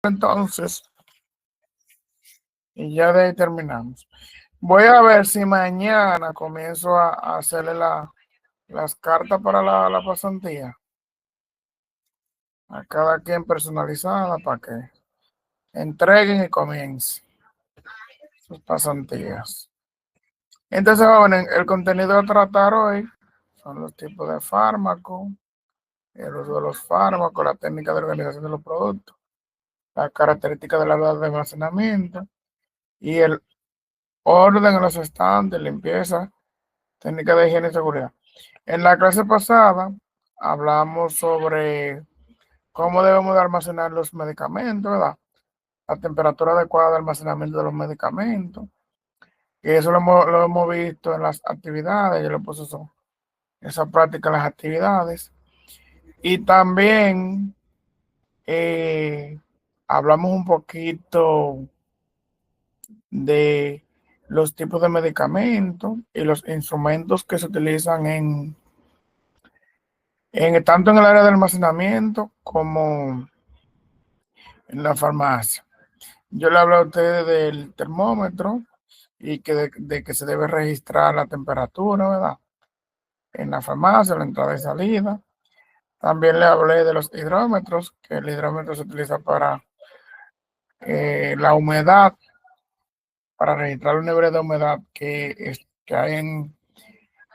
Entonces, y ya de ahí terminamos. Voy a ver si mañana comienzo a hacerle las cartas para la pasantía a cada quien personalizada para que entreguen y comiencen sus pasantías. Entonces, jóvenes, el contenido a tratar hoy son los tipos de fármacos, el uso de los fármacos, la técnica de organización de los productos, las características de la red de almacenamiento y el orden en los estantes, limpieza, técnica de higiene y seguridad. En la clase pasada hablamos sobre cómo debemos de almacenar los medicamentos, ¿verdad? La temperatura adecuada de almacenamiento de los medicamentos. Y eso lo hemos visto en las actividades, yo le puse esa práctica en las actividades. Y también hablamos un poquito de los tipos de medicamentos y los instrumentos que se utilizan tanto en el área de almacenamiento como en la farmacia. Yo le hablo a ustedes del termómetro y de que se debe registrar la temperatura, ¿verdad? En la farmacia, la entrada y salida. También le hablé de los hidrómetros, que el hidrómetro se utiliza para la humedad, para registrar los niveles de humedad que hay en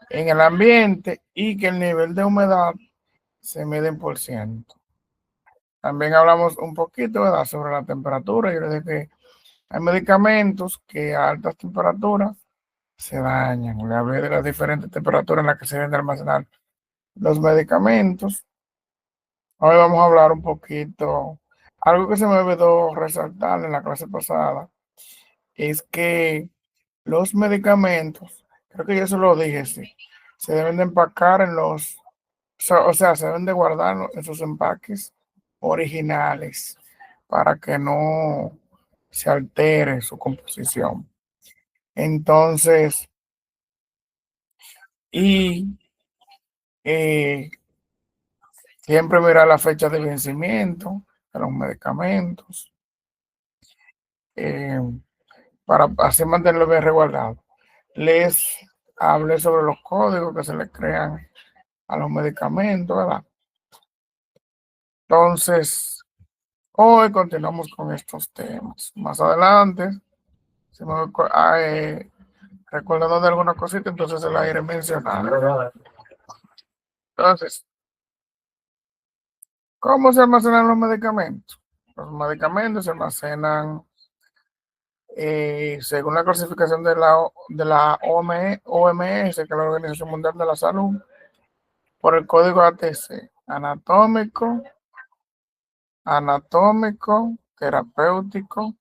el ambiente y que el nivel de humedad se mide en por ciento. También hablamos un poquito, ¿verdad?, sobre la temperatura. Yo les dije que hay medicamentos que a altas temperaturas se dañan. Le hablé de las diferentes temperaturas en las que se deben de almacenar los medicamentos. Hoy vamos a hablar un poquito, algo que se me olvidó resaltar en la clase pasada, es que los medicamentos, creo que yo se lo dije, sí, se deben de empacar o sea, se deben de guardar en sus empaques originales para que no se altere su composición. Entonces, y siempre mirar la fecha de vencimiento de los medicamentos eh, para así mantenerlo bien resguardado. Les hablé sobre los códigos que se les crean a los medicamentos, ¿verdad? Entonces, hoy continuamos con estos temas. Más adelante, si me recuerdo de alguna cosita, entonces se la iré mencionando. Entonces, ¿cómo se almacenan los medicamentos? Los medicamentos se almacenan según la clasificación de la OMS, que es la Organización Mundial de la Salud, por el código ATC, anatómico, terapéutico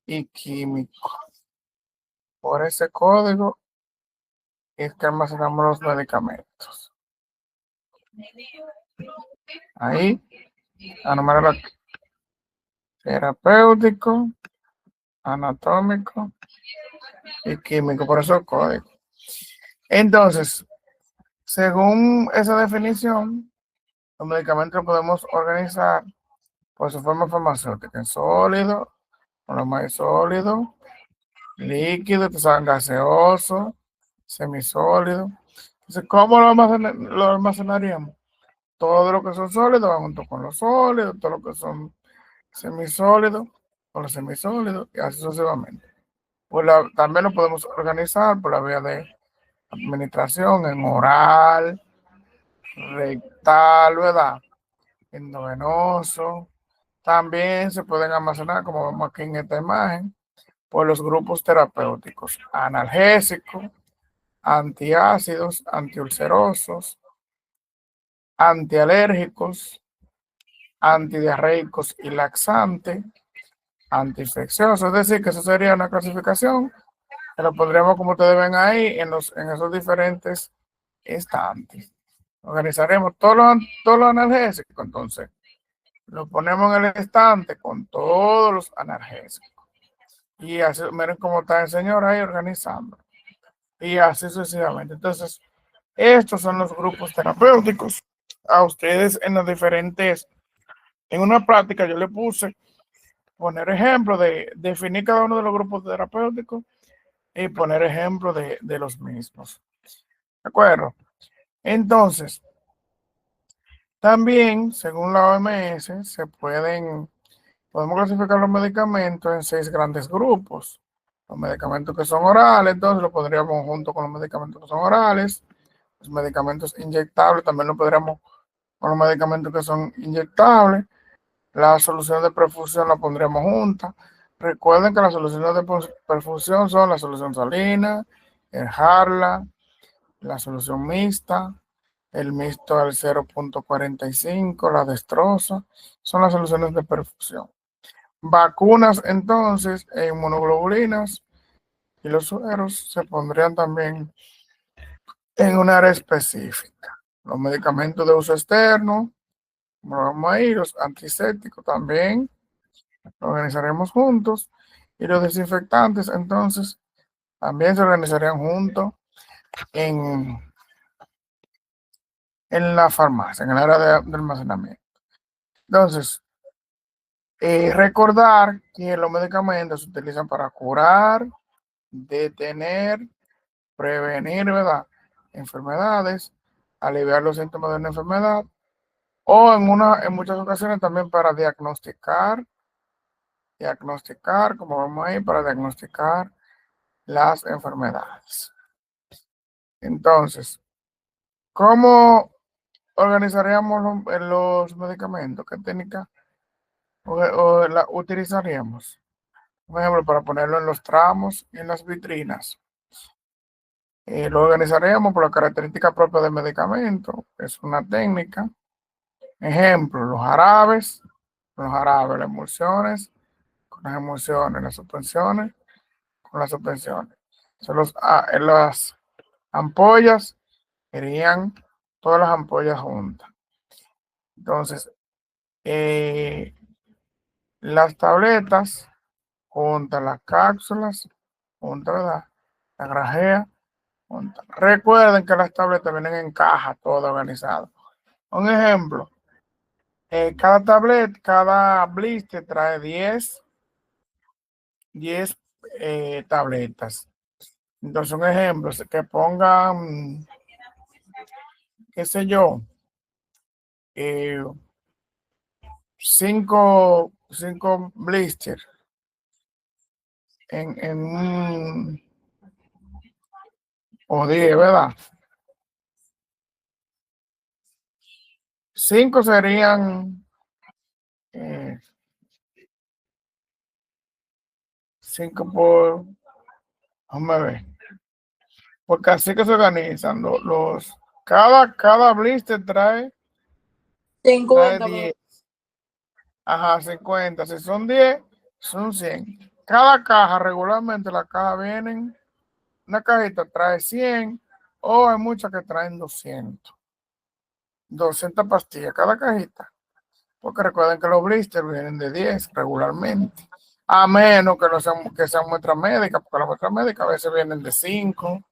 y químico. Por ese código es que almacenamos los medicamentos. Ahí, la terapéutico, anatómico y químico, por eso el código. Entonces, según esa definición, los medicamentos los podemos organizar por su forma farmacéutica, en sólido, monomer sólido, líquido, gaseoso, semisólido. Entonces, ¿cómo lo almacenaríamos? Todo lo que son sólidos va junto con los sólidos, todo lo que son semisólidos con los semisólidos y así sucesivamente. Pues también lo podemos organizar por la vía de administración en oral, rectal, ¿verdad? Endovenoso. También se pueden almacenar, como vemos aquí en esta imagen, por los grupos terapéuticos: analgésicos, antiácidos, antiulcerosos, antialérgicos, antidiarreicos y laxantes, antiinfecciosos. Es decir, que eso sería una clasificación que lo pondríamos, como ustedes ven ahí, en esos diferentes estantes. Organizaremos todos los analgésicos, entonces lo ponemos en el estante con todos los analgésicos. Y así, miren cómo está el señor ahí organizando. Y así sucesivamente. Entonces, estos son los grupos terapéuticos. A ustedes en los diferentes En una práctica yo le puse poner ejemplo de definir cada uno de los grupos terapéuticos y poner ejemplo de los mismos. ¿De acuerdo? Entonces, también, según la OMS, podemos clasificar los medicamentos en 6 grandes grupos. Los medicamentos que son orales, entonces lo pondríamos junto con los medicamentos que son orales. Los medicamentos inyectables también lo podríamos con los medicamentos que son inyectables. La solución de perfusión la pondríamos junta. Recuerden que las soluciones de perfusión son la solución salina, el Harla, la solución mixta, el mixto al 0.45, la destroza, son las soluciones de perfusión. Vacunas, entonces, e inmunoglobulinas y los sueros se pondrían también en un área específica. Los medicamentos de uso externo, como vamos a ir, los antisépticos también, lo organizaremos juntos. Y los desinfectantes, entonces, también se organizarían juntos en, en la farmacia, en el área de almacenamiento. Entonces, recordar que los medicamentos se utilizan para curar, detener, prevenir, ¿verdad?, enfermedades, aliviar los síntomas de una enfermedad o en muchas ocasiones también para diagnosticar, como vamos a ir, para diagnosticar las enfermedades. Entonces, ¿cómo organizaríamos los medicamentos? ¿Qué técnica utilizaríamos? Por ejemplo, para ponerlo en los tramos y en las vitrinas. Lo organizaríamos por la característica propia del medicamento, que es una técnica. Ejemplo, los jarabes, las emulsiones, con las emulsiones, las suspensiones, con las suspensiones. Las ampollas serían todas las ampollas juntas. Entonces, las tabletas juntas, las cápsulas juntas, ¿verdad? La grajea juntas. Recuerden que las tabletas vienen en caja, todo organizado. Un ejemplo, cada blister trae 10 tabletas. Entonces, un ejemplo, que pongan, qué sé yo, 5 blisters en un, o 10, ¿verdad? 5 serían 5 por, vamos a ver, porque así que se organizan cada blister trae 10. Ajá, 50. Si son 10, son 100. Cada caja, regularmente las cajas vienen, una cajita trae 100 o hay muchas que traen 200 pastillas cada cajita. Porque recuerden que los blisters vienen de 10 regularmente. A menos que no sean muestras médicas, porque las muestras médicas a veces vienen de 5,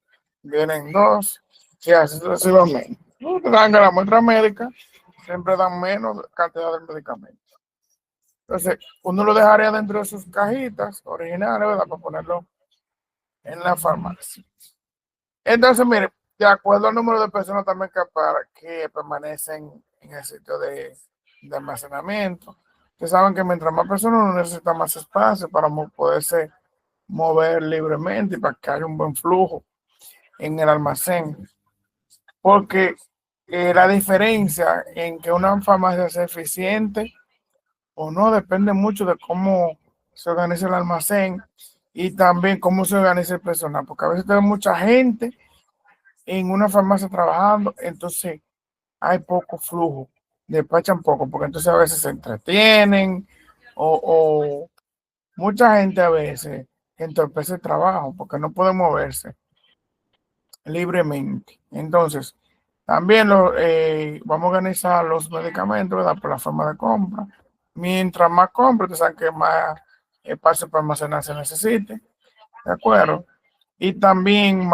vienen 2, y así sucesivamente. Dan que las muestras médicas siempre dan menos cantidad de medicamentos. Entonces, uno lo dejaría dentro de sus cajitas originales, ¿verdad? Para ponerlo en la farmacia. Entonces, mire, de acuerdo al número de personas también que permanecen en el sitio de almacenamiento. Ustedes saben que mientras más personas uno necesita más espacio para poderse mover libremente y para que haya un buen flujo en el almacén. Porque la diferencia en que una farmacia sea eficiente o no depende mucho de cómo se organiza el almacén y también cómo se organiza el personal, porque a veces tenemos mucha gente en una farmacia trabajando, entonces hay poco flujo, despachan poco, porque entonces a veces se entretienen o mucha gente a veces entorpece el trabajo porque no puede moverse libremente. Entonces, también vamos a organizar los medicamentos, ¿verdad?, por la forma de compra. Mientras más compra, ustedes saben que más espacio para almacenar se necesite, ¿de acuerdo? Y también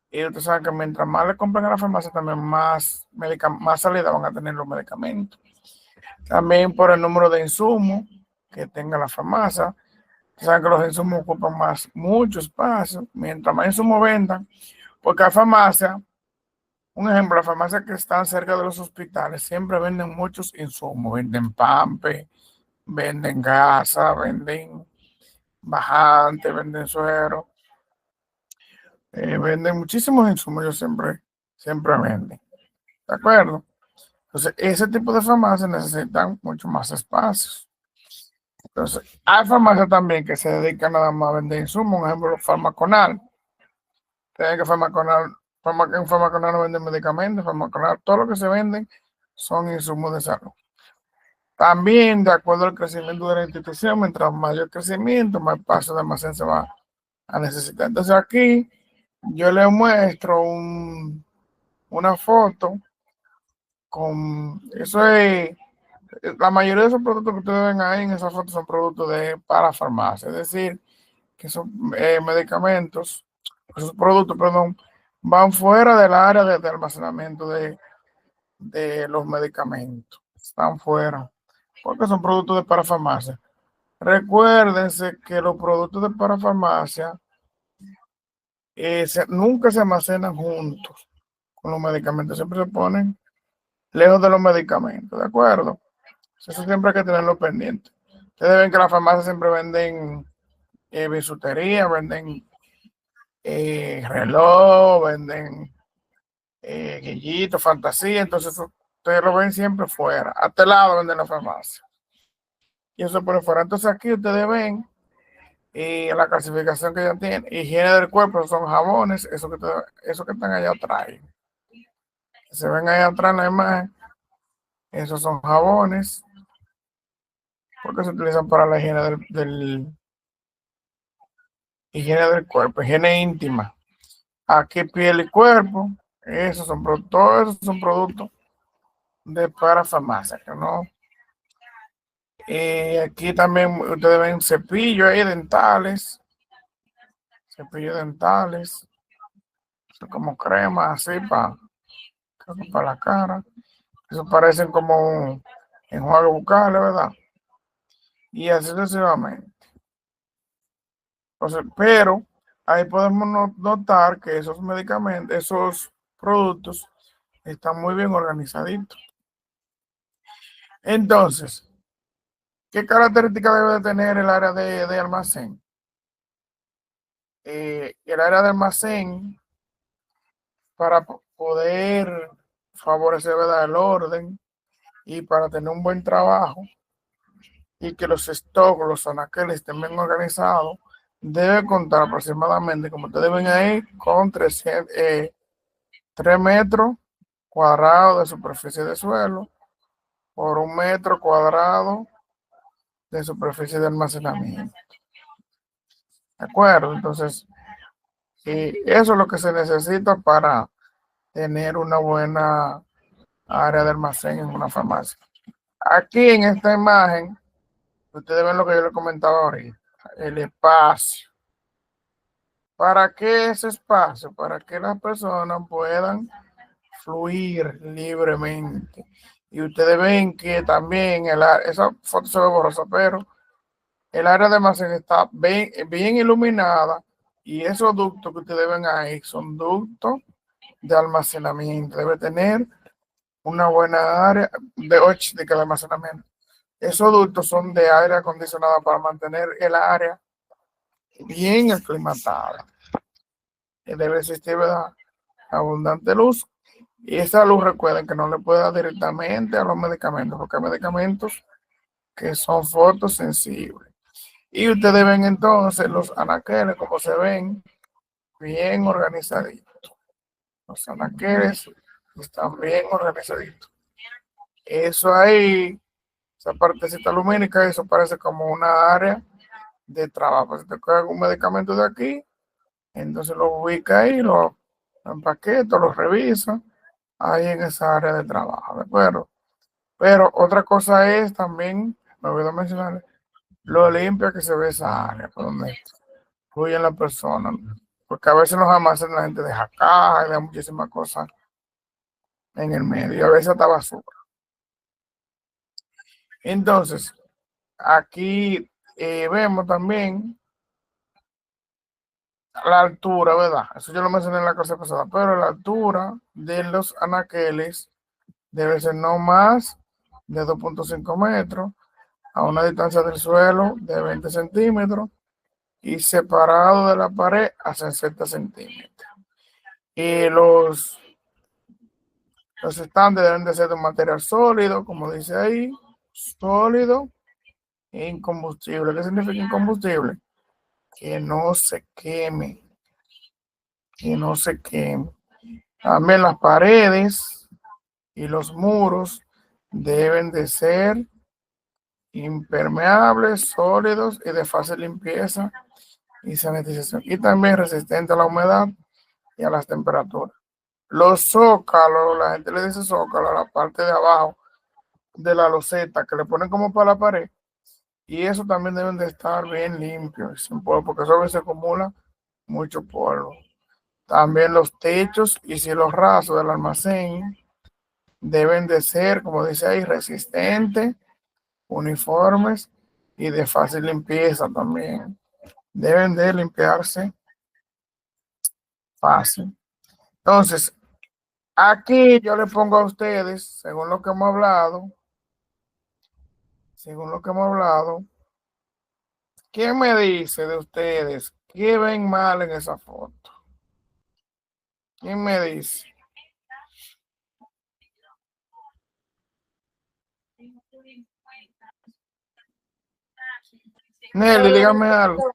ustedes saben que mientras más le compren a la farmacia, también más salida van a tener los medicamentos. También por el número de insumos que tenga la farmacia. Saben que los insumos ocupan mucho espacio. Mientras más insumos vendan, porque la farmacia, un ejemplo, las farmacias que están cerca de los hospitales siempre venden muchos insumos. Venden pampe, venden gasa, venden bajante, venden suero, venden muchísimos insumos. Ellos siempre venden. ¿De acuerdo? Entonces, ese tipo de farmacias necesitan mucho más espacios. Entonces, hay farmacias también que se dedican nada más a vender insumos, por ejemplo, Farmaconal. Tienen que en Farmaconal no venden medicamentos, Farmaconal, todo lo que se venden son insumos de salud. También, de acuerdo al crecimiento de la institución, mientras mayor crecimiento, más espacio de almacén se va a necesitar. Entonces, aquí yo les muestro una foto con, eso es, la mayoría de esos productos que ustedes ven ahí en esa foto son productos para farmacia, es decir, que son medicamentos, esos productos, perdón, van fuera del área de almacenamiento de los medicamentos, están fuera, porque son productos de parafarmacia. Recuérdense que los productos de parafarmacia nunca se almacenan juntos con los medicamentos, siempre se ponen lejos de los medicamentos, ¿de acuerdo? Eso siempre hay que tenerlo pendiente. Ustedes ven que las farmacias siempre venden bisutería, venden reloj, venden guillitos, fantasía, entonces ustedes lo ven siempre fuera, a este lado venden la farmacia. Y eso por fuera. Entonces aquí ustedes ven la clasificación que ya tienen, higiene del cuerpo, son jabones, eso que están allá atrás. Se ven allá atrás en la imagen, esos son jabones, porque se utilizan para la higiene higiene del cuerpo, higiene íntima. Aquí piel y cuerpo, todos esos son productos de parafarmacia, que no. Aquí también ustedes ven cepillos ahí dentales, como crema así para la cara. Eso parecen como enjuague bucal, ¿verdad? Y así sucesivamente. Entonces, pero ahí podemos notar que esos medicamentos, esos productos están muy bien organizaditos. Entonces, ¿qué características debe de tener el área de almacén? El área de almacén, para poder favorecer, ¿verdad?, el orden y para tener un buen trabajo y que los stocks, los anaqueles estén bien organizados, debe contar aproximadamente, como ustedes ven ahí, con 3 metros cuadrados de superficie de suelo por 1 metro cuadrado de superficie de almacenamiento. ¿De acuerdo? Entonces, eso es lo que se necesita para tener una buena área de almacén en una farmacia. Aquí en esta imagen, ustedes ven lo que yo les comentaba ahorita, el espacio. ¿Para qué ese espacio? Para que las personas puedan fluir libremente. Y ustedes ven que también esa foto se ve borrosa, pero el área de almacén está bien iluminada y esos ductos que ustedes ven ahí son ductos de almacenamiento. Debe tener una buena área de almacenamiento. Esos ductos son de aire acondicionado para mantener el área bien aclimatada. Debe existir, ¿verdad?, abundante luz. Y esa luz, recuerden que no le puede dar directamente a los medicamentos, porque hay medicamentos que son fotosensibles. Y ustedes ven entonces los anaqueles, como se ven, bien organizaditos. Los anaqueles están bien organizaditos. Eso ahí, esa partecita lumínica, eso parece como una área de trabajo. Si te coge algún medicamento de aquí, entonces lo ubica ahí, lo empaqueta, lo revisa ahí en esa área de trabajo, ¿de acuerdo? Pero otra cosa es también, me olvidé mencionar, lo limpia que se ve esa área por donde fluyen las personas, porque a veces los almacenes la gente deja cajas, deja muchísimas cosas en el medio, a veces hasta basura. Entonces, aquí vemos también la altura, ¿verdad? Eso yo lo mencioné en la clase pasada, pero la altura de los anaqueles debe ser no más de 2.5 metros a una distancia del suelo de 20 centímetros y separado de la pared a 60 centímetros. Y los estantes deben de ser de un material sólido, como dice ahí, sólido e incombustible. ¿Qué significa incombustible? Que no se queme, que no se queme. También las paredes y los muros deben de ser impermeables, sólidos y de fácil limpieza y sanitización. Y también resistente a la humedad y a las temperaturas. Los zócalos, la gente le dice zócalo a la parte de abajo de la loseta que le ponen como para la pared. Y eso también deben de estar bien limpios, sin polvo, porque eso a veces acumula mucho polvo. También los techos y cielos rasos del almacén deben de ser, como dice ahí, resistentes, uniformes y de fácil limpieza también. Deben de limpiarse fácil. Entonces, aquí yo le pongo a ustedes, según lo que hemos hablado, ¿qué me dice de ustedes? ¿Qué ven mal en esa foto? ¿Quién me dice? Nelly, dígame algo.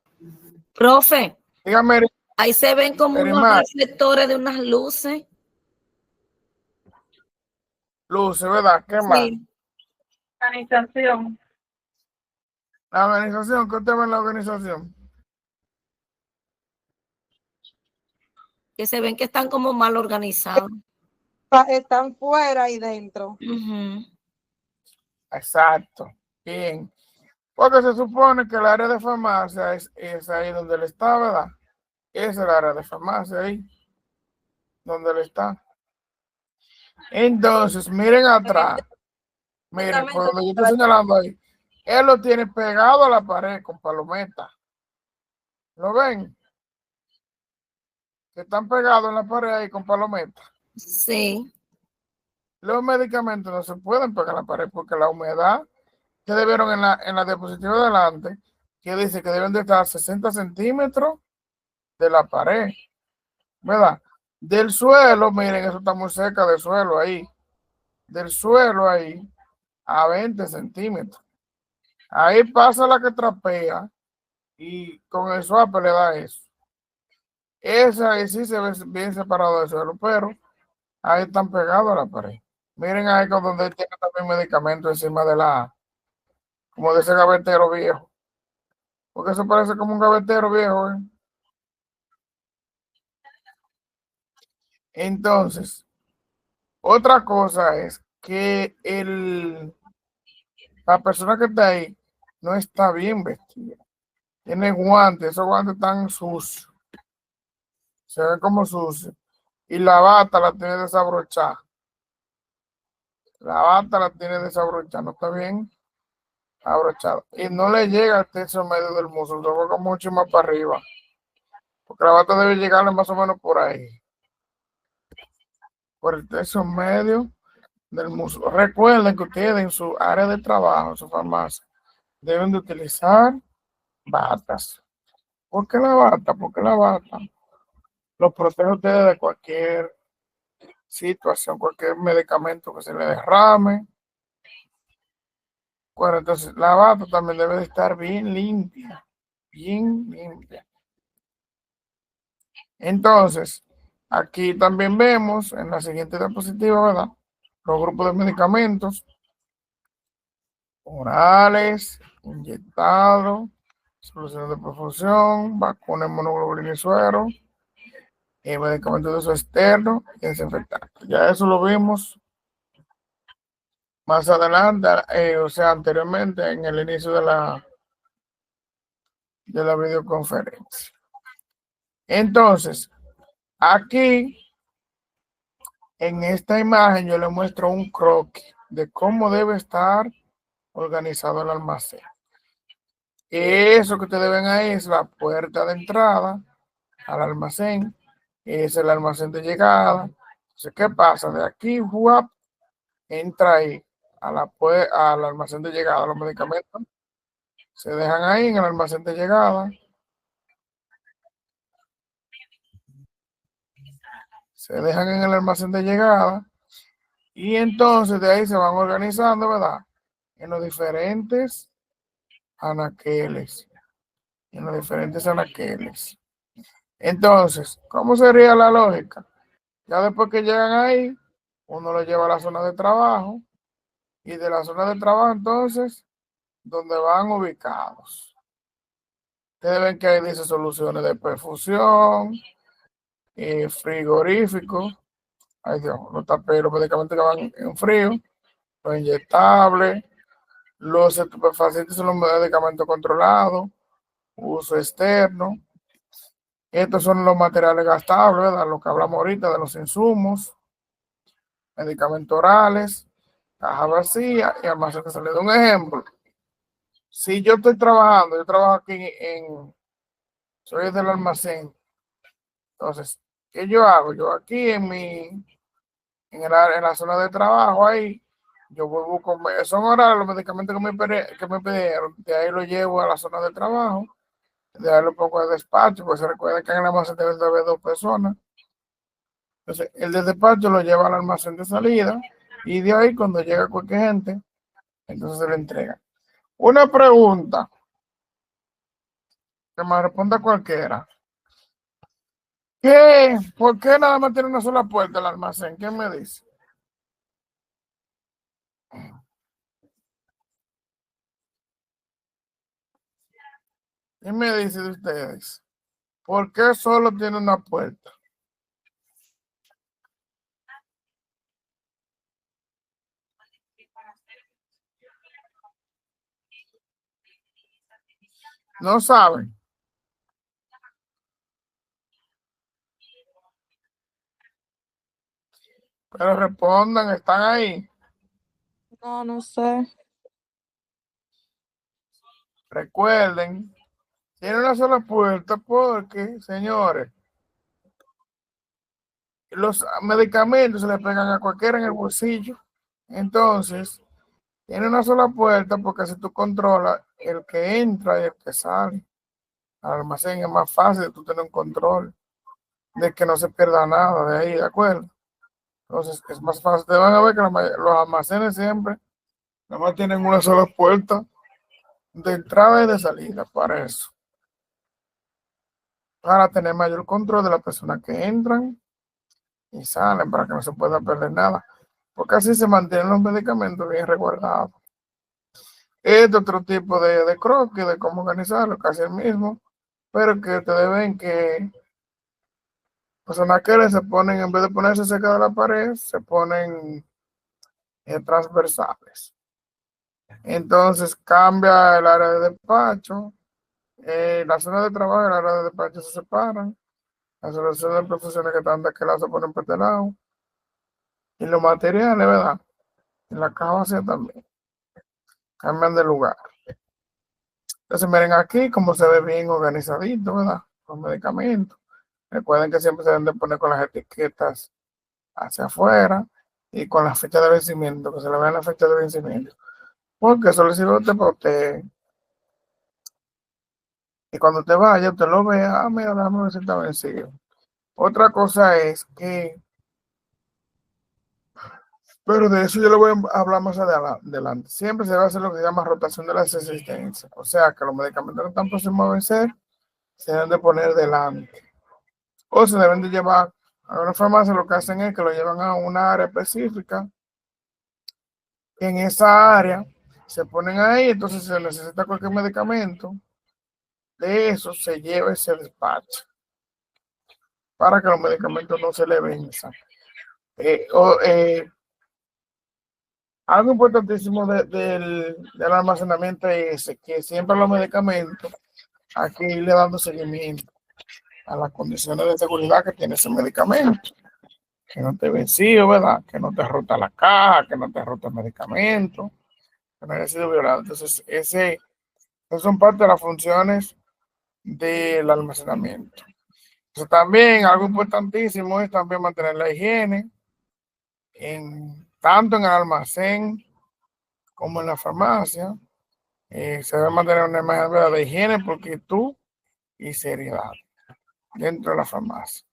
Profe, Dígame, ahí se ven como unos Erimar, reflectores de unas luces. luces, ¿verdad? ¿Qué más? Sí, Organización. La organización, ¿qué usted ve en la organización? que se ven que están como mal organizados. Están fuera y dentro. Ujú. Exacto. Bien. Porque se supone que el área de farmacia es ahí donde él está, ¿verdad? Es el área de farmacia ahí, donde él está. Entonces, miren atrás. Miren, por donde yo estoy señalando ahí. Él lo tiene pegado a la pared con palometas. ¿Lo ven? Que están pegados en la pared ahí con palometas. Sí, Los medicamentos no se pueden pegar a la pared porque la humedad, que debieron en la diapositiva de adelante, que dice que deben de estar 60 centímetros de la pared, ¿verdad? Del suelo, miren, eso está muy cerca del suelo ahí. Del suelo ahí a 20 centímetros. Ahí pasa la que trapea y con el swap le da eso. Esa ahí sí se ve bien separado del suelo, pero ahí están pegados a la pared. Miren ahí con donde él tiene también medicamento encima de como de ese gavetero viejo. Porque eso parece como un gavetero viejo, ¿eh? Entonces, otra cosa es que la persona que está ahí no está bien vestida. Tiene guantes, esos guantes están sucios. Se ven como sucios. Y la bata la tiene desabrochada. La bata la tiene desabrochada, no está bien abrochada. Y no le llega al tercio medio del muslo, se va mucho más para arriba. Porque la bata debe llegarle más o menos por ahí. Por el tercio medio del muslo. Recuerden que ustedes en su área de trabajo, en su farmacia, deben de utilizar batas. ¿Por qué la bata? Porque la bata los protege a ustedes de cualquier situación, cualquier medicamento que se le derrame. Bueno, entonces la bata también debe de estar bien limpia, bien limpia. Entonces, aquí también vemos en la siguiente diapositiva, ¿verdad? Los grupos de medicamentos orales, inyectados, soluciones de perfusión, vacunas, monoglobulina y suero, medicamentos de uso externo y desinfectantes. Ya eso lo vimos más adelante, o sea, anteriormente en el inicio de la videoconferencia. Entonces, aquí en esta imagen yo le muestro un croquis de cómo debe estar organizado el almacén. Eso que ustedes ven ahí es la puerta de entrada al almacén. Es el almacén de llegada. Entonces, ¿qué pasa? De aquí, ¡guap!, entra ahí al almacén de llegada. Los medicamentos se dejan ahí en el almacén de llegada. Se dejan en el almacén de llegada. Y entonces de ahí se van organizando, ¿verdad? En los diferentes anaqueles. En los diferentes anaqueles. Entonces, ¿cómo sería la lógica? Ya después que llegan ahí, uno lo lleva a la zona de trabajo. Y de la zona de trabajo, entonces, donde van ubicados. Ustedes ven que hay dice soluciones de perfusión, frigorífico. Ay Dios, los taperos, los medicamentos que van en frío, los inyectables, los estupefacientes son los medicamentos controlados, uso externo. Estos son los materiales gastables, ¿verdad? Lo que hablamos ahorita de los insumos, medicamentos orales, caja vacía y almacén de salida. Un ejemplo, si yo estoy trabajando, yo trabajo aquí soy del almacén. Entonces, ¿qué yo hago? Yo aquí en la zona de trabajo ahí, yo busco, son horarios los medicamentos que me pidieron, de ahí lo llevo a la zona de trabajo, de ahí lo pongo de despacho, pues se recuerda que en el almacén deben de haber 2 personas. Entonces, el de despacho lo lleva al almacén de salida y de ahí cuando llega cualquier gente, entonces se le entrega. Una pregunta que me responda cualquiera. ¿Por qué nada más tiene una sola puerta el almacén? ¿Qué me dice? ¿Qué me dice de ustedes? ¿Por qué solo tiene una puerta? No saben. Pero respondan, están ahí. No, no sé. Recuerden, tiene una sola puerta porque, señores, los medicamentos se le pegan a cualquiera en el bolsillo. Entonces, tiene una sola puerta porque si tú controlas el que entra y el que sale al almacén, es más fácil de tú tener un control de que no se pierda nada de ahí, ¿de acuerdo? Entonces, es más fácil. Te van a ver que los almacenes siempre nada más tienen una sola puerta de entrada y de salida para eso. Para tener mayor control de las personas que entran y salen, para que no se pueda perder nada. Porque así se mantienen los medicamentos bien resguardados. Este otro tipo de croquis, de cómo organizarlo, casi el mismo, pero que ustedes ven que los anaqueles se ponen, en vez de ponerse cerca de la pared, se ponen transversales. Entonces cambia el área de despacho, la zona de trabajo y el área de despacho se separan, las soluciones de profesiones que están de aquel lado se ponen por este lado, y los materiales, ¿verdad? En la caja vacía también, cambian de lugar. Entonces miren aquí cómo se ve bien organizadito, ¿verdad? Los medicamentos. Recuerden que siempre se deben de poner con las etiquetas hacia afuera y con la fecha de vencimiento, que se le vean la fecha de vencimiento. Porque eso le sirve a usted para usted. Y cuando te vaya, usted lo vea, mira, déjame ver si está vencido. Otra cosa es que, pero de eso yo le voy a hablar más adelante. Siempre se va a hacer lo que se llama rotación de las existencias. O sea, que los medicamentos que están próximos a vencer se deben de poner delante. O se deben de llevar a una farmacia, lo que hacen es que lo llevan a una área específica. En esa área se ponen ahí, entonces si se necesita cualquier medicamento, de eso se lleva ese despacho para que los medicamentos no se le venzan. Algo importantísimo del almacenamiento es que siempre los medicamentos hay que irle dando seguimiento a las condiciones de seguridad que tiene ese medicamento. Que no te vencido, ¿verdad? Que no te rota la caja, que no te rota el medicamento. que no haya sido violado. Entonces, esas son parte de las funciones del almacenamiento. Entonces, también algo importantísimo es también mantener la higiene, tanto en el almacén como en la farmacia. Se debe mantener una imagen de higiene, pulcritud y seriedad dentro de la farmacia.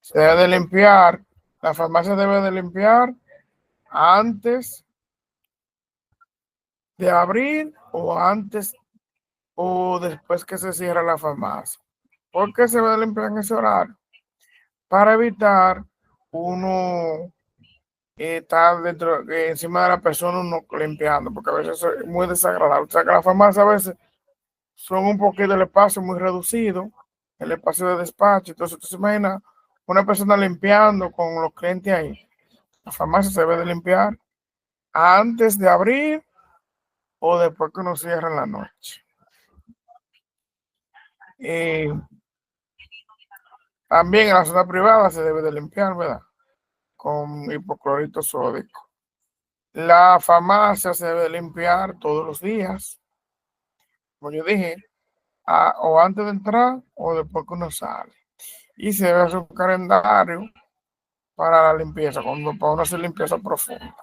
Se debe de limpiar, la farmacia debe de limpiar antes de abrir o antes o después que se cierra la farmacia. ¿Por qué se debe de limpiar en ese horario? Para evitar uno estar dentro, encima de la persona uno limpiando, porque a veces es muy desagradable. O sea que la farmacia a veces son un poquito el espacio muy reducido, el espacio de despacho. Entonces, tú se imaginas una persona limpiando con los clientes ahí. La farmacia se debe de limpiar antes de abrir o después que uno cierra en la noche. También en la zona privada se debe de limpiar, ¿verdad? Con hipoclorito sódico. La farmacia se debe de limpiar todos los días, como yo dije, o antes de entrar o después que uno sale. Y se debe hacer un calendario para la limpieza, para uno hacer limpieza profunda.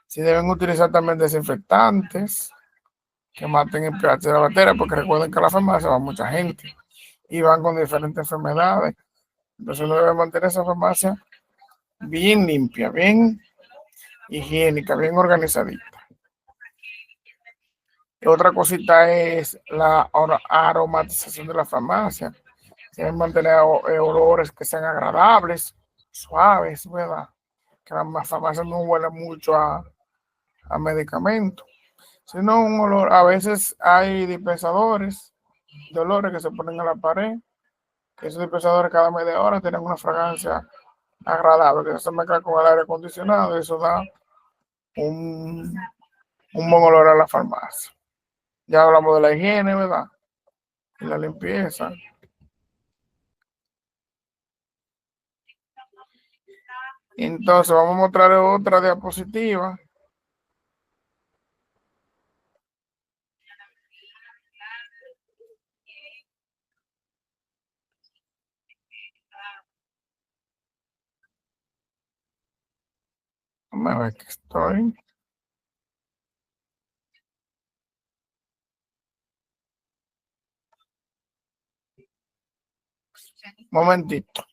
Se deben utilizar también desinfectantes que maten el pH de la bacteria, porque recuerden que a la farmacia va mucha gente y van con diferentes enfermedades. Entonces uno debe mantener esa farmacia bien limpia, bien higiénica, bien organizadita. Y otra cosita es la aromatización de la farmacia. Se deben mantener olores que sean agradables, suaves, ¿verdad? Que la farmacia no huela mucho a medicamentos, sino un olor. A veces hay dispensadores de olores que se ponen a la pared, que esos dispensadores cada media hora tienen una fragancia agradable, que se mezcla con el aire acondicionado y eso da un buen olor a la farmacia. Ya hablamos de la higiene, ¿verdad? Y la limpieza. Entonces vamos a mostrar otra diapositiva. Vamos a ver que estoy. Momentito.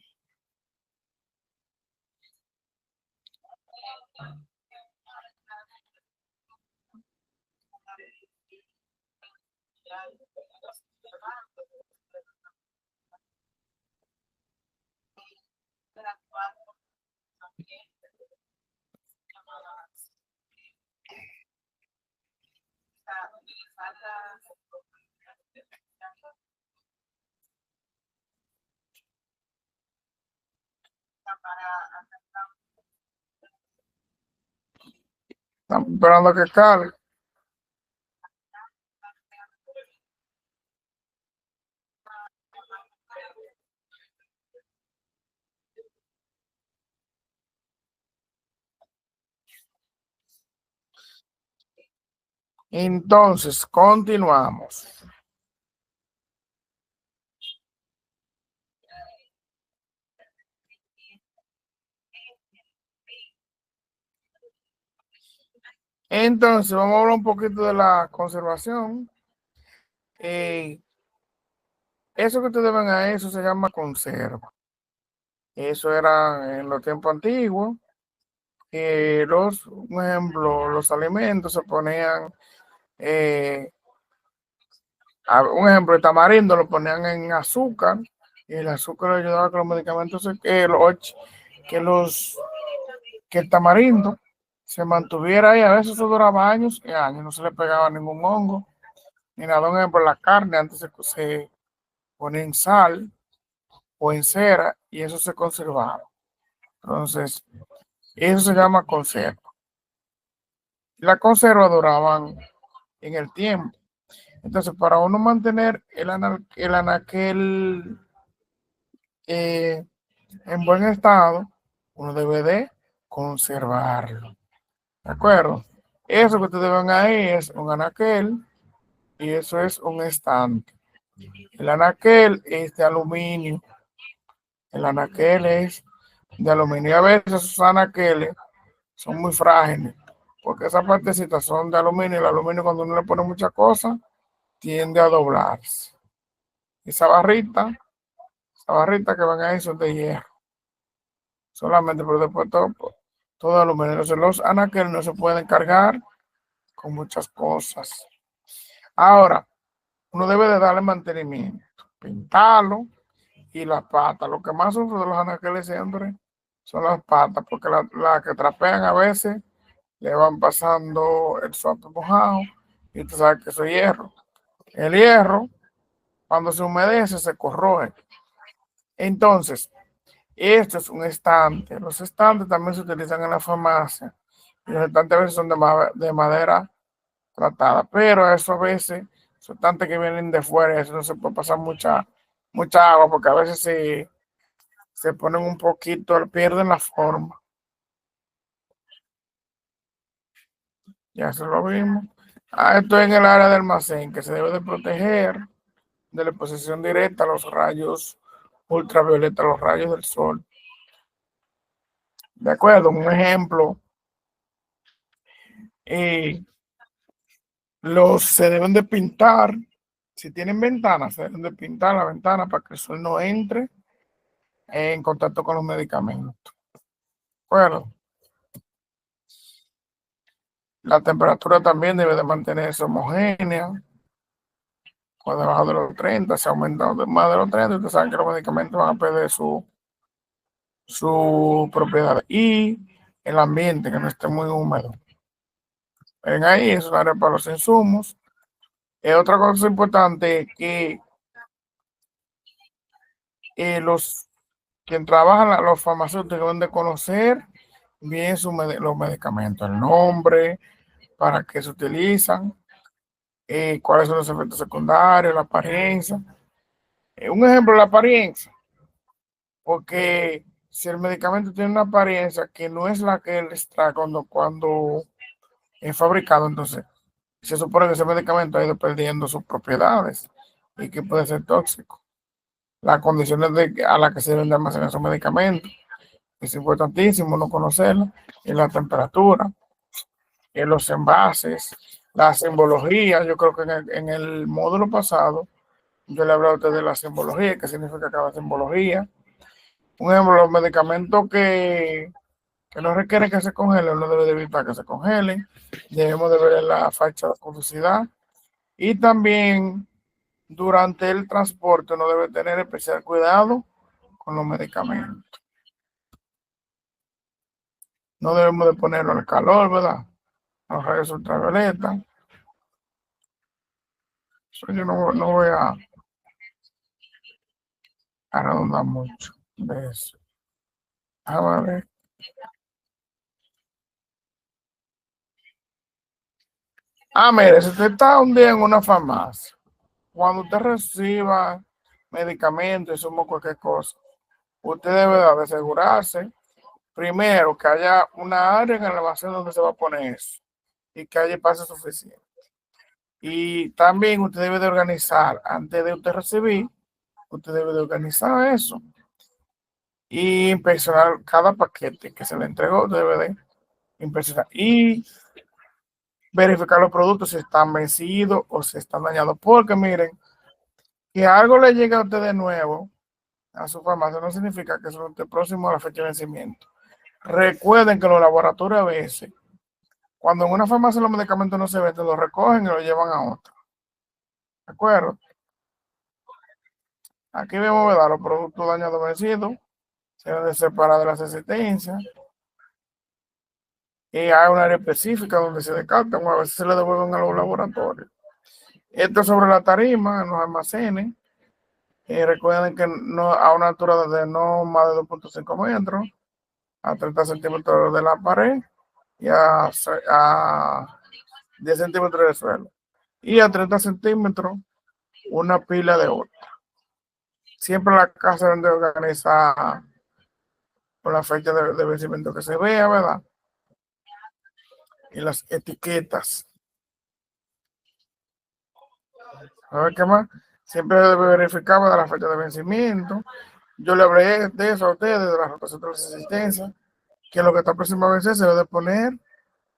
Estamos esperando a que cargue. Entonces, continuamos. Entonces, vamos a hablar un poquito de la conservación. Eso que ustedes ven a eso se llama conserva. Eso era en los tiempos antiguos. Un ejemplo, los alimentos se ponían, un ejemplo, el tamarindo lo ponían en azúcar y el azúcar ayudaba a que los medicamentos, que el tamarindo se mantuviera ahí. A veces eso duraba años y años, no se le pegaba ningún hongo ni nada. Un ejemplo, la carne antes se ponía en sal o en cera y eso se conservaba. Entonces, eso se llama conserva. La conserva duraban en el tiempo. Entonces, para uno mantener el anaquel en buen estado, uno debe de conservarlo. ¿De acuerdo? Eso que ustedes ven ahí es un anaquel y eso es un estante. El anaquel es de aluminio. El anaquel es de aluminio. Y a veces esos anaqueles son muy frágiles, porque esas partecitas son de aluminio. El aluminio, cuando uno le pone muchas cosas, tiende a doblarse. Esa barrita que van ahí son de hierro. Solamente, pero después todo aluminio. Entonces, los anaqueles no se pueden cargar con muchas cosas. Ahora, uno debe de darle mantenimiento, pintarlo y las patas. Lo que más sufre de los anaqueles siempre son las patas, porque las que trapean a veces le van pasando el suape mojado y tú sabes que eso es hierro. El hierro, cuando se humedece, se corroe. Entonces, esto es un estante. Los estantes también se utilizan en la farmacia. Y los estantes a veces son de madera tratada, pero eso a veces, son estantes que vienen de fuera, eso no se puede pasar mucha agua, porque a veces se ponen un poquito, pierden la forma. Ya se lo vimos. Esto es en el área de almacén, que se debe de proteger de la exposición directa a los rayos ultravioleta, a los rayos del sol. De acuerdo, un ejemplo, se deben de pintar, si tienen ventanas, se deben de pintar la ventana para que el sol no entre en contacto con los medicamentos. Bueno, la temperatura también debe de mantenerse homogénea, por debajo de los 30, se ha aumentado más de los 30, ustedes saben que los medicamentos van a perder su propiedad. Y el ambiente, que no esté muy húmedo. Ven ahí, es un área para los insumos. Otra cosa importante es que quien trabaja, los farmacéuticos deben de conocer bien los medicamentos, el nombre, para qué se utilizan, cuáles son los efectos secundarios, la apariencia. Un ejemplo, la apariencia, porque si el medicamento tiene una apariencia que no es la que él extrae cuando es fabricado, entonces se supone que ese medicamento ha ido perdiendo sus propiedades y que puede ser tóxico. Las condiciones a las que se deben de almacenar esos medicamentos es importantísimo no conocerlas, en la temperatura, en los envases, la simbología. Yo creo que en el módulo pasado yo le hablé a usted de la simbología, qué significa cada simbología. Un ejemplo, los medicamentos que no requieren que se congelen, uno debe de evitar que se congelen. Debemos de ver la fecha de caducidad. Y también durante el transporte uno debe tener especial cuidado con los medicamentos. No debemos de ponerlo al calor, ¿verdad? Los rayos ultravioleta. Eso yo no voy a redundar mucho de eso. A ver. Mire, si usted está un día en una farmacia, cuando usted reciba medicamentos, insumos, cualquier cosa, usted debe de asegurarse, primero, que haya una área en el almacén donde se va a poner eso y que haya espacio suficiente. Y también usted debe de organizar, antes de usted recibir, usted debe de organizar eso y inspeccionar cada paquete que se le entregó, debe de inspeccionar y verificar los productos si están vencidos o si están dañados, porque miren, que algo le llegue a usted de nuevo a su farmacia no significa que eso esté próximo a la fecha de vencimiento. Recuerden que los laboratorios a veces, cuando en una farmacia los medicamentos no se venden, los recogen y los llevan a otra. ¿De acuerdo? Aquí vemos, ¿verdad? Los productos dañados vencidos se deben separar de las existencias. Y hay un área específica donde se descartan o a veces se le devuelven a los laboratorios. Esto sobre la tarima en los almacenes. Recuerden que a una altura de no más de 2.5 metros, a 30 centímetros de la pared y a 10 centímetros de suelo. Y a 30 centímetros una pila de otra. Siempre la casa deben de organizar por la fecha de vencimiento que se vea, ¿verdad? y las etiquetas. A ver qué más. Siempre debe verificar la fecha de vencimiento. Yo le hablé de eso a ustedes, de la rotación de la asistencia, que lo que está próximo a vencer se debe poner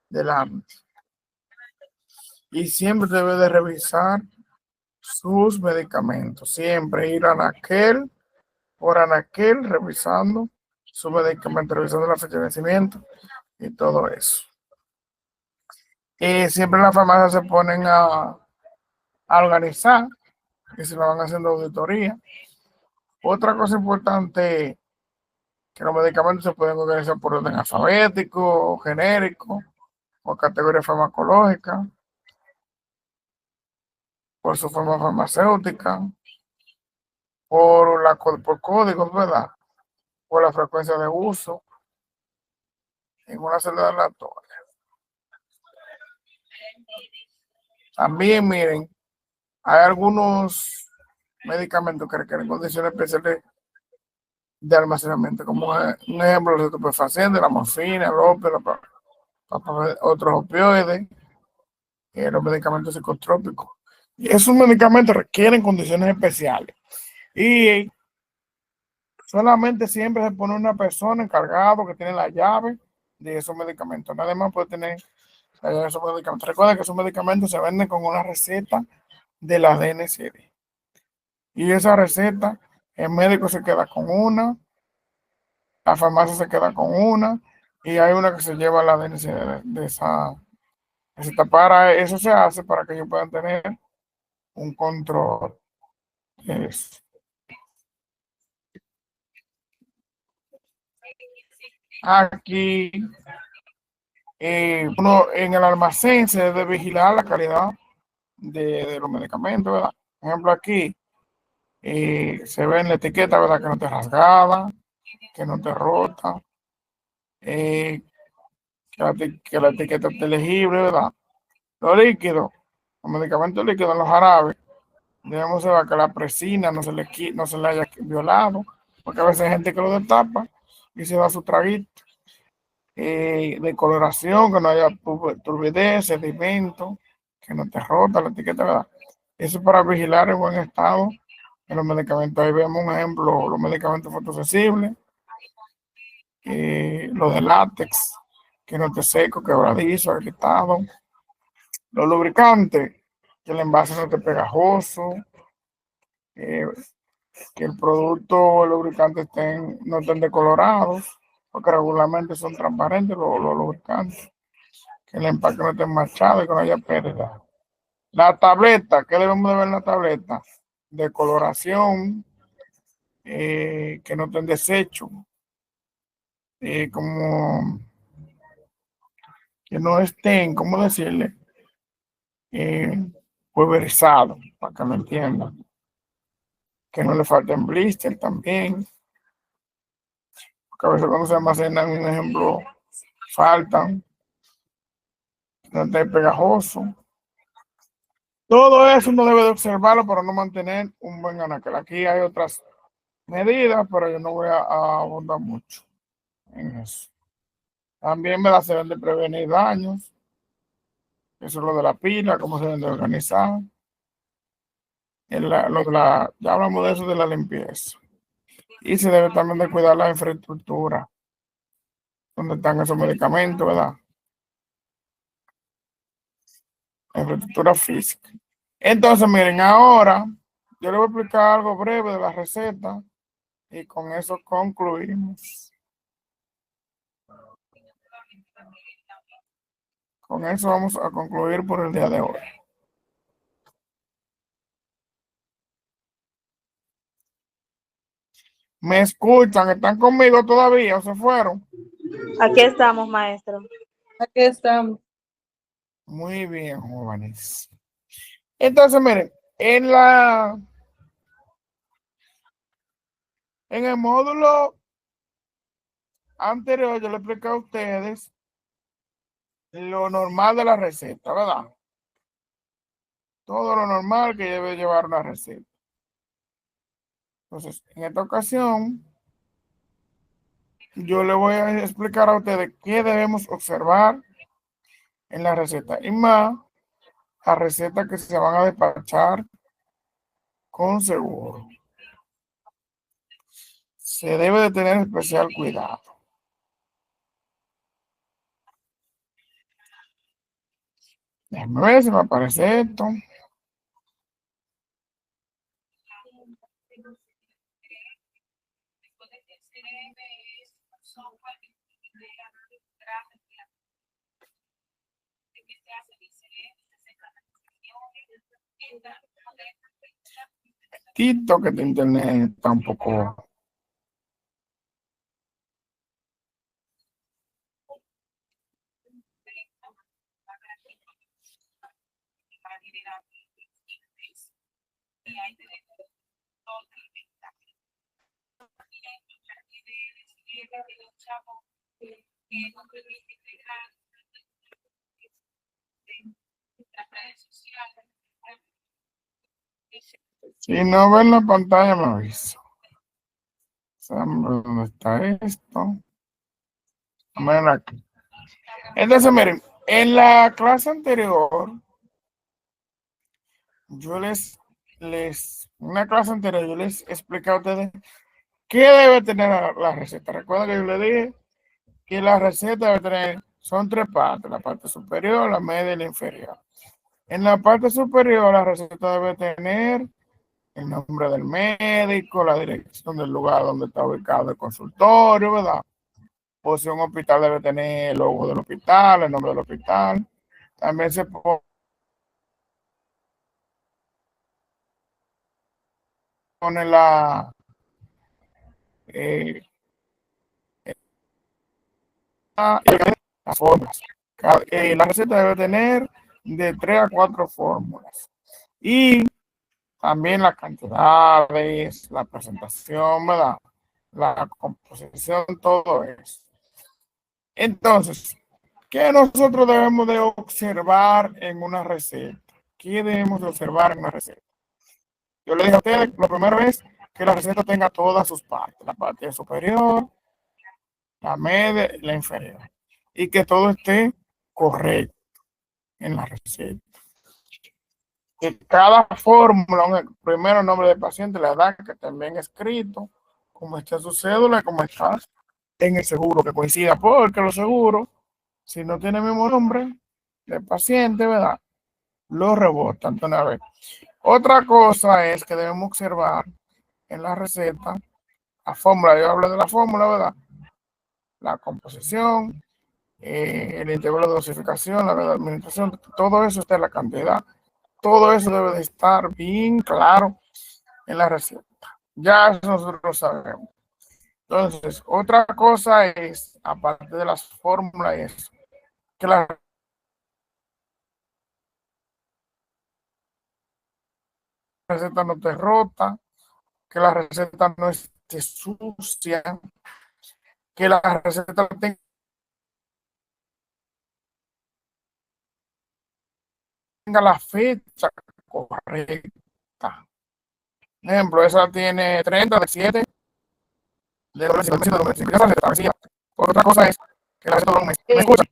delante. Y siempre debe de revisar sus medicamentos. Siempre ir a Anaquel por Anaquel revisando su medicamento, revisando la fecha de vencimiento y todo eso. Y siempre en la farmacia se ponen a organizar y se lo van haciendo auditoría. Otra cosa importante, que los medicamentos se pueden organizar por orden alfabético, genérico o categoría farmacológica, por su forma farmacéutica, por códigos, ¿verdad? Por la frecuencia de uso en una celda aleatoria. También, miren, hay algunos medicamentos que requieren condiciones especiales de almacenamiento, como un ejemplo, los estupefacientes, la morfina, el opio, otros opioides, los medicamentos psicotrópicos. Y esos medicamentos requieren condiciones especiales. Y solamente siempre se pone una persona encargada que tiene la llave de esos medicamentos. Nadie más puede tener la llave de esos medicamentos. Recuerden que esos medicamentos se venden con una receta de la DNCD. Y esa receta, el médico se queda con una, la farmacia se queda con una, y hay una que se lleva la DNCD de esa receta. Para eso se hace para que ellos puedan tener un control de eso. Aquí, uno en el almacén se debe vigilar la calidad de los medicamentos, ¿verdad? Por ejemplo, aquí se ve en la etiqueta, ¿verdad? Que no te rasgada, que no te rota, que la etiqueta esté legible, ¿verdad? Los líquidos, los medicamentos líquidos, los jarabes, debemos saber que la presina no se le haya violado, porque a veces hay gente que lo destapa y se da su traguito. De coloración, que no haya turbidez, sedimento, que no te rota la etiqueta, ¿verdad? Eso es para vigilar el buen estado de los medicamentos. Ahí vemos un ejemplo, los medicamentos fotosensibles, los de látex, que no te seco, quebradizo, agrietado. Los lubricantes, que el envase no esté pegajoso, que el producto o el lubricante no estén decolorados, porque regularmente son transparentes los lubricantes, que el empaque no esté manchado y que no haya pérdida. La tableta, ¿qué debemos de ver en la tableta? De coloración, que no estén desechos, como que no estén, ¿cómo decirle? Pulverizados, para que me entiendan. Que no le falten blister también. Porque a veces cuando se almacenan, un ejemplo, faltan. No esté pegajoso. Todo eso uno debe de observarlo para no mantener un buen anaquel. Aquí hay otras medidas, pero yo no voy a abundar mucho en eso. También se deben de prevenir daños. Eso es lo de la pila, cómo se deben de organizar. Ya hablamos de eso de la limpieza. Y se debe también de cuidar la infraestructura, donde están esos medicamentos, ¿verdad? La infraestructura física. Entonces, miren, ahora yo les voy a explicar algo breve de la receta y con eso concluimos. Con eso vamos a concluir por el día de hoy. ¿Me escuchan? ¿Están conmigo todavía o se fueron? Aquí estamos, maestro. Aquí estamos. Muy bien, jóvenes. Entonces, miren, en el módulo anterior yo le expliqué a ustedes lo normal de la receta, ¿verdad? Todo lo normal que debe llevar una receta. Entonces, en esta ocasión, yo le voy a explicar a ustedes qué debemos observar en la receta. Y más las recetas que se van a despachar con seguro. Se debe de tener especial cuidado. Déjame ver si me aparece esto. TikTok, que de internet está un poco. Si no ven la pantalla, me aviso. ¿Dónde está esto? Miren aquí. Entonces, miren, en la clase anterior, una clase anterior, yo les expliqué a ustedes qué debe tener la receta. Recuerden que yo les dije que la receta debe tener, son tres partes, la parte superior, la media y la inferior. En la parte superior, la receta debe tener el nombre del médico, la dirección del lugar donde está ubicado el consultorio, ¿verdad? O si un hospital debe tener el logo del hospital, el nombre del hospital. También se pone eh, las fórmulas. La receta debe tener de 3 a 4 fórmulas. Y también las cantidades, la presentación, ¿verdad? La composición, todo eso. Entonces, ¿qué nosotros debemos de observar en una receta? ¿Qué debemos de observar en una receta? Yo le dije a ustedes, lo primero es que la receta tenga todas sus partes, la parte superior, la media y la inferior, y que todo esté correcto en la receta. Que cada fórmula, primero el nombre del paciente, la edad, que también escrito, como está su cédula, como está en el seguro, que coincida, porque los seguros, si no tiene el mismo nombre del paciente, ¿verdad? Lo rebotan de una vez. Otra cosa es que debemos observar en la receta la fórmula. Yo hablé de la fórmula, ¿verdad? La composición, el intervalo de dosificación, la de administración, todo eso está en la cantidad. Todo eso debe de estar bien claro en la receta. Ya eso nosotros lo sabemos. Entonces, otra cosa es, aparte de las fórmulas, es que la receta no te rota, que la receta no esté sucia, que la receta tenga la fecha correcta. Por ejemplo, esa tiene 30 de 7 de 2005. Otra cosa es que la receta de un mes. ¿Me escuchan?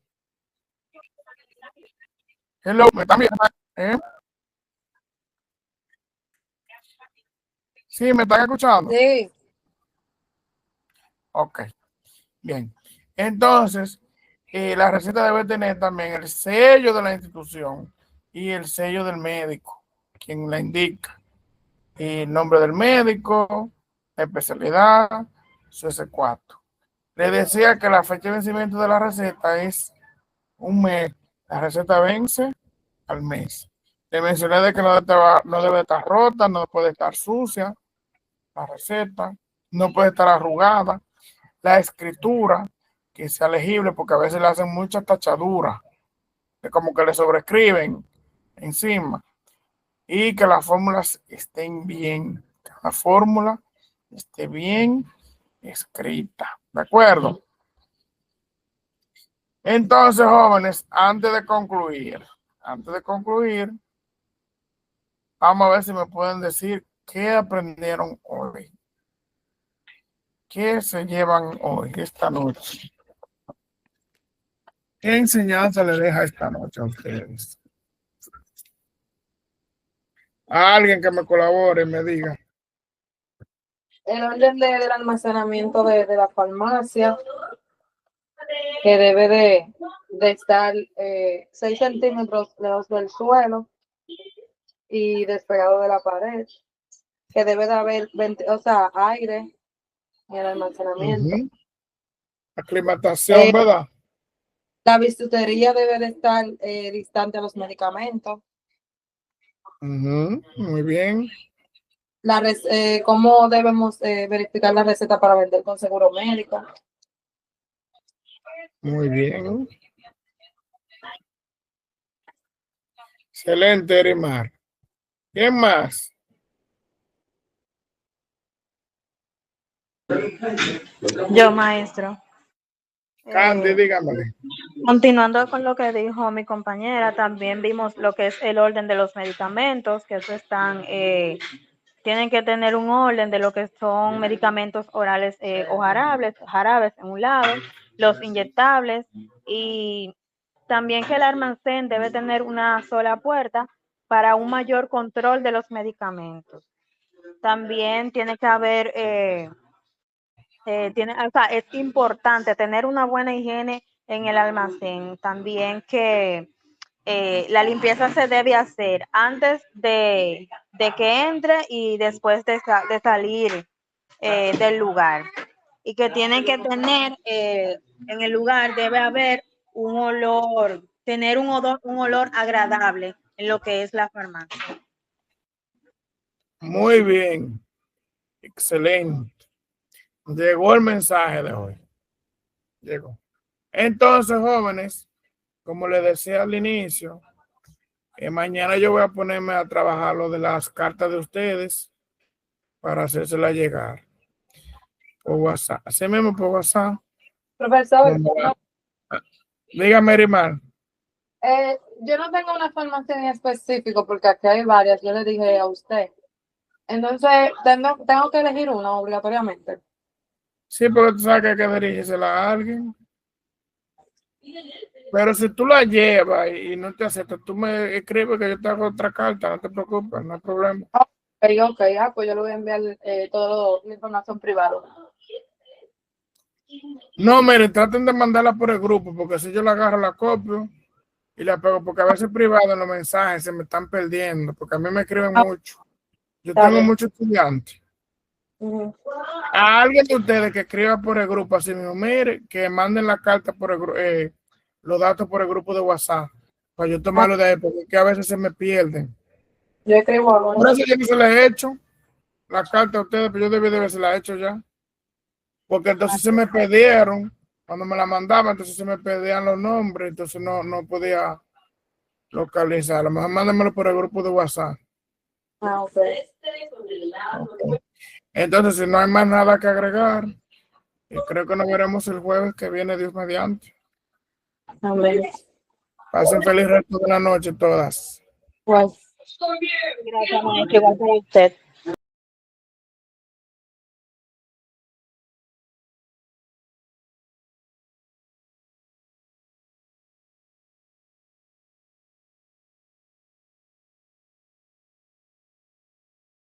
Hello, ¿me están viendo? ¿Eh? Sí, ¿me están escuchando? Sí. Ok, bien. Entonces, la receta debe tener también el sello de la institución y el sello del médico, quien la indica. El nombre del médico, la especialidad, su S4. Le decía que la fecha de vencimiento de la receta es un mes. La receta vence al mes. Le mencioné de que no debe estar rota, no puede estar sucia la receta, no puede estar arrugada. La escritura, que sea legible, porque a veces le hacen muchas tachaduras, como que le sobrescriben encima, y que las fórmulas estén bien, que la fórmula esté bien escrita, ¿de acuerdo? Entonces, jóvenes, antes de concluir, vamos a ver si me pueden decir qué aprendieron hoy, qué se llevan hoy, esta noche. ¿Qué enseñanza le deja esta noche a ustedes? A alguien que me colabore, me diga. El orden del almacenamiento de la farmacia, que debe de estar 6 centímetros lejos del suelo y despegado de la pared, que debe de haber aire en el almacenamiento. Ujú. Aclimatación, ¿verdad? La bisutería debe de estar distante a los medicamentos. Ujú. Muy bien. ¿Cómo debemos verificar la receta para vender con seguro médico? Muy bien. Excelente, Erimar. ¿Quién más? Yo, maestro. Candy, dígamele. Continuando con lo que dijo mi compañera, también vimos lo que es el orden de los medicamentos, que eso tienen que tener un orden de lo que son medicamentos orales o jarabes en un lado, los inyectables, y también que el almacén debe tener una sola puerta para un mayor control de los medicamentos. También tiene que haber es importante tener una buena higiene en el almacén. También que la limpieza se debe hacer antes de que entre y después de salir del lugar. Y que tienen que tener, en el lugar debe haber un olor, tener un olor agradable en lo que es la farmacia. Muy bien. Excelente. Llegó el mensaje de hoy. Llegó. Entonces, jóvenes, como les decía al inicio, mañana yo voy a ponerme a trabajar lo de las cartas de ustedes para hacérselas llegar por WhatsApp. Así mismo por WhatsApp. Profesor, Dígame, Erimar. yo no tengo una farmacia en específico porque aquí hay varias, yo le dije a usted. Entonces, tengo que elegir una obligatoriamente. Sí, porque tú sabes que hay que dirigírsela a alguien. Pero si tú la llevas y no te aceptas, tú me escribes que yo te hago otra carta, no te preocupes, no hay problema. Ok, pues yo le voy a enviar toda la información privada. No, miren, traten de mandarla por el grupo, porque si yo la agarro, la copio y la pego, porque a veces privado en los mensajes se me están perdiendo, porque a mí me escriben mucho. Yo tengo bien. muchos estudiantes. A alguien de ustedes que escriba por el grupo, así mismo, mire, que manden la carta por el los datos por el grupo de WhatsApp, para yo tomarlo de ahí, porque es que a veces se me pierden. Yo escribo algo. Por eso yo no se la he hecho, la carta a ustedes, pero yo debí de haberse la hecho ya. Porque entonces se me perdieron, cuando me la mandaban, entonces se me perdían los nombres, entonces no podía localizar. A lo mejor mándamelo por el grupo de WhatsApp. Okay. Entonces, si no hay más nada que agregar, creo que nos veremos el jueves que viene, Dios mediante. Amén. Pasen feliz resto de la noche todas. Pues. Gracias, maestro. Igual para usted.